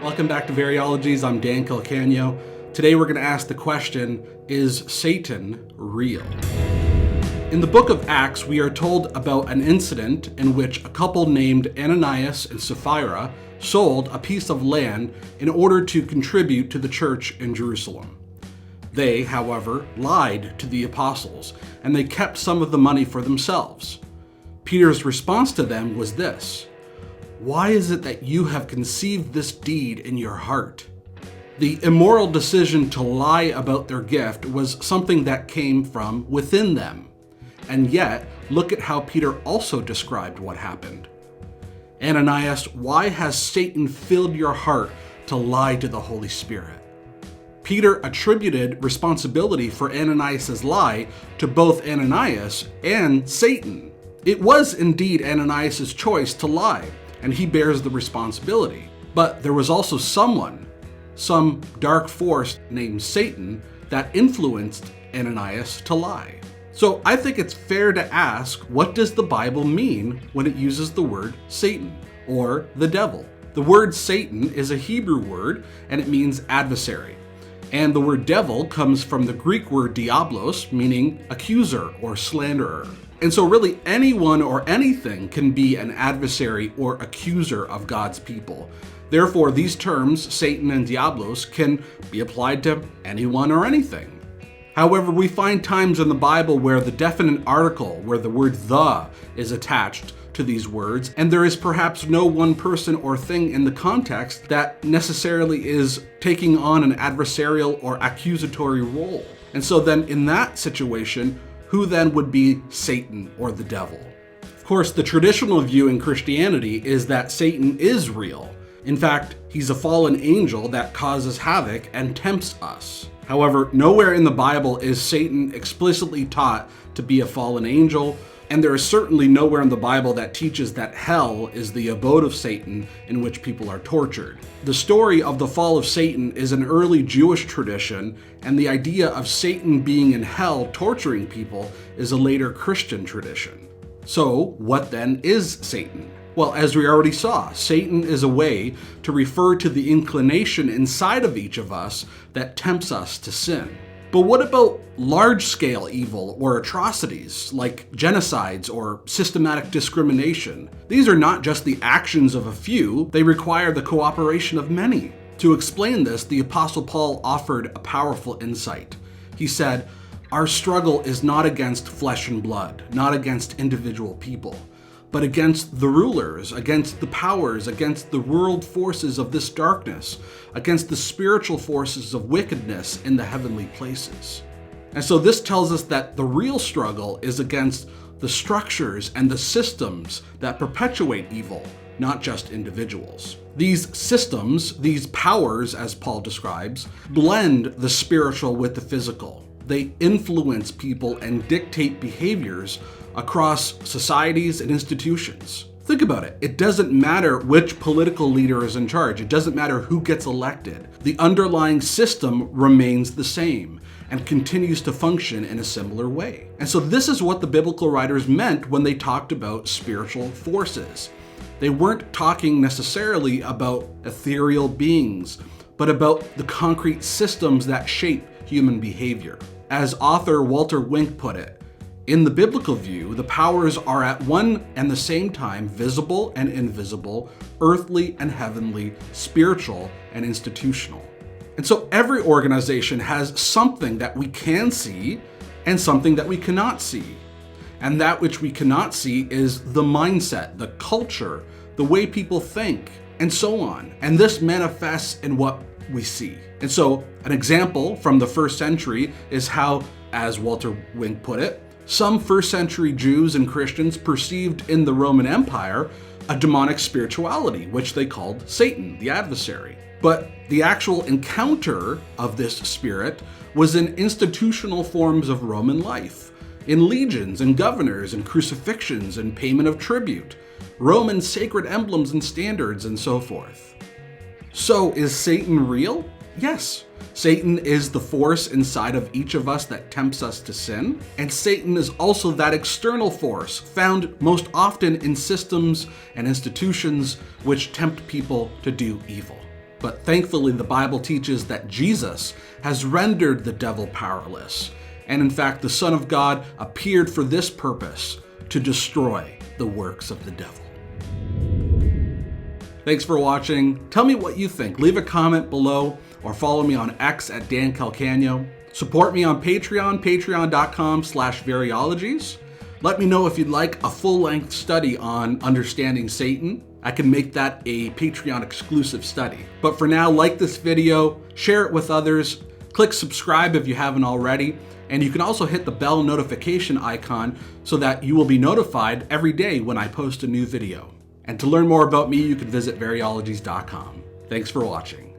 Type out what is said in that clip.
Welcome back to Variologies. I'm Dan Calcagno. Today we're going to ask the question, is Satan real? In the book of Acts, we are told about an incident in which a couple named Ananias and Sapphira sold a piece of land in order to contribute to the church in Jerusalem. They, however, lied to the apostles, and they kept some of the money for themselves. Peter's response to them was this: "Why is it that you have conceived this deed in your heart?" The immoral decision to lie about their gift was something that came from within them. And yet, look at how Peter also described what happened. "Ananias, why has Satan filled your heart to lie to the Holy Spirit?" Peter attributed responsibility for Ananias' lie to both Ananias and Satan. It was indeed Ananias' choice to lie, and he bears the responsibility. But there was also some dark force named Satan that influenced Ananias to lie. So I think it's fair to ask, what does the Bible mean when it uses the word Satan or the devil? The word Satan is a Hebrew word and it means adversary. And the word devil comes from the Greek word diablos, meaning accuser or slanderer. And so really anyone or anything can be an adversary or accuser of God's people. Therefore, these terms, Satan and diablos, can be applied to anyone or anything. However, we find times in the Bible where the definite article, where the word the is attached to these words, and there is perhaps no one person or thing in the context that necessarily is taking on an adversarial or accusatory role. And so then in that situation, who then would be Satan or the devil? Of course, the traditional view in Christianity is that Satan is real. In fact, he's a fallen angel that causes havoc and tempts us. However, nowhere in the Bible is Satan explicitly taught to be a fallen angel, and there is certainly nowhere in the Bible that teaches that hell is the abode of Satan in which people are tortured. The story of the fall of Satan is an early Jewish tradition, and the idea of Satan being in hell torturing people is a later Christian tradition. So, what then is Satan? Well, as we already saw, Satan is a way to refer to the inclination inside of each of us that tempts us to sin. But what about large-scale evil or atrocities like genocides or systematic discrimination? These are not just the actions of a few, they require the cooperation of many. To explain this, the Apostle Paul offered a powerful insight. He said, "Our struggle is not against flesh and blood, not against individual people, but against the rulers, against the powers, against the world forces of this darkness, against the spiritual forces of wickedness in the heavenly places." And so this tells us that the real struggle is against the structures and the systems that perpetuate evil, not just individuals. These systems, these powers, as Paul describes, blend the spiritual with the physical. They influence people and dictate behaviors across societies and institutions. Think about it. It doesn't matter which political leader is in charge. It doesn't matter who gets elected. The underlying system remains the same and continues to function in a similar way. And so this is what the biblical writers meant when they talked about spiritual forces. They weren't talking necessarily about ethereal beings, but about the concrete systems that shape human behavior. As author Walter Wink put it, in the biblical view, the powers are at one and the same time visible and invisible, earthly and heavenly, spiritual and institutional. And so every organization has something that we can see and something that we cannot see. And that which we cannot see is the mindset, the culture, the way people think, and so on. And this manifests in what we see. And so an example from the first century is how, as Walter Wink put it, some first century Jews and Christians perceived in the Roman Empire a demonic spirituality, which they called Satan, the adversary. But the actual encounter of this spirit was in institutional forms of Roman life, in legions and governors and crucifixions and payment of tribute, Roman sacred emblems and standards, and so forth. So is Satan real? Yes. Satan is the force inside of each of us that tempts us to sin, and Satan is also that external force found most often in systems and institutions which tempt people to do evil. But thankfully, the Bible teaches that Jesus has rendered the devil powerless. And in fact, the Son of God appeared for this purpose, to destroy the works of the devil. Thanks for watching. Tell me what you think. Leave a comment below or follow me on X at Dan Calcagno. Support me on Patreon, patreon.com/Variologies. Let me know if you'd like a full-length study on understanding Satan. I can make that a Patreon exclusive study. But for now, like this video, share it with others, click subscribe if you haven't already, and you can also hit the bell notification icon so that you will be notified every day when I post a new video. And to learn more about me, you can visit variologies.com. Thanks for watching.